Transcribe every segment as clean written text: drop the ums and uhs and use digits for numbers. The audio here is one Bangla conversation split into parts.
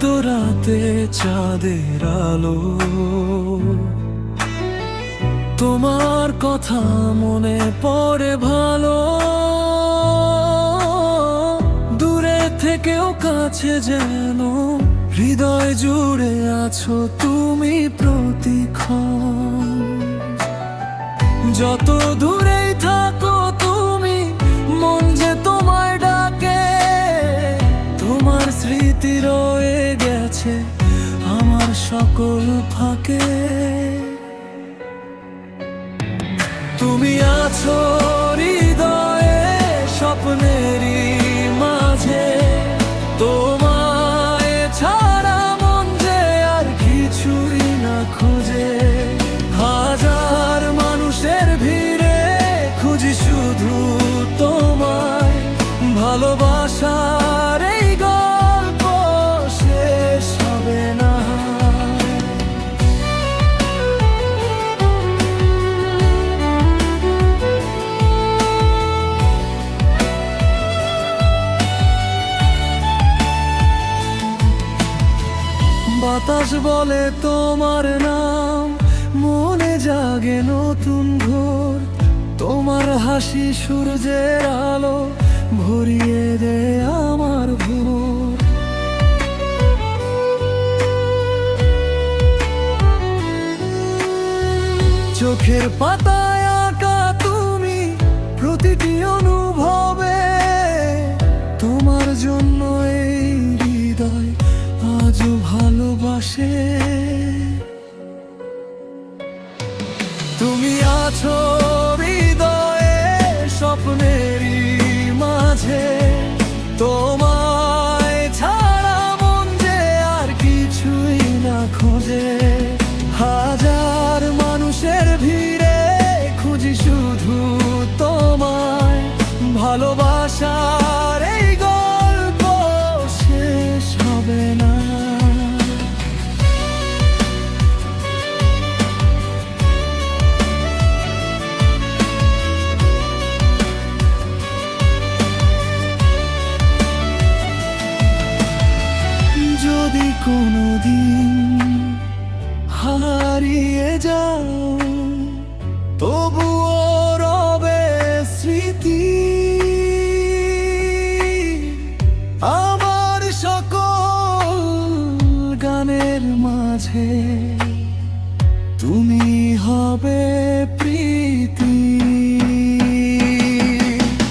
এত রাতে চাঁদের আলো, তোমার কথা মনে পড়ে ভালো। দূরে থেকেও কাছে যেন হৃদয় জুড়ে আছো তুমি প্রতিক্ষণ। যত দূরেই থাকো তুমি, মন যে তোমায় ডাকে। তোমার স্মৃতি রয়ে গেছে আমার সকল ফাঁকে। তুমি আছো হৃদয়ে স্বপ্নেরই মাঝে, তোমায় ছাড়া মন যে আর কিছুই না খোঁজে। হাজার মানুষের ভিড়ে খুঁজি শুধু তোমায়, ভালোবাসার এই গল্প শেষ হবে না। বাতাস বলে তোমার নাম, মনে জাগে নতুন ভোর। তোমার হাসি সূর্যের আলো ভরিয়ে দেয় আমার ভোর। চোখের পাতায় আঁকা তুমি প্রতিটি অনুভবে। তোমার জন্য এই হৃদয় আজও ভালোবাসে। তুমি আছো হৃদয়ে স্বপ্নেরই মাঝে, তোমায় ছাড়া মন যে আর কিছুই না খোঁজে। হাজার মানুষের ভিড়ে খুঁজি শুধু তোমায়, ভালোবাসার এই গল্প শেষ হবে না। যদি কোনোদিন হারিয়ে যাও, তবুও রবে স্মৃতি আমার সকল গানের মাঝে। তুমি হবে প্রীতি।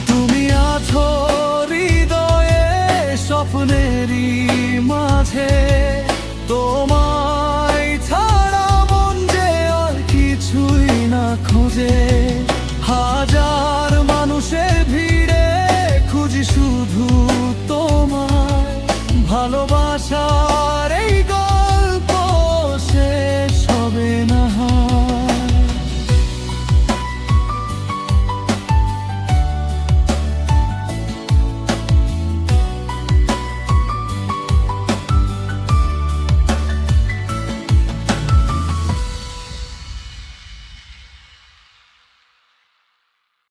তুমি আছো হৃদয়ে স্বপ্নেরই মাঝে, তোমায় ছাড়া মন যে আর কিছুই না খোঁজে। হাজার মানুষের ভিড়ে খুঁজি শুধু তোমায়, ভালোবাসা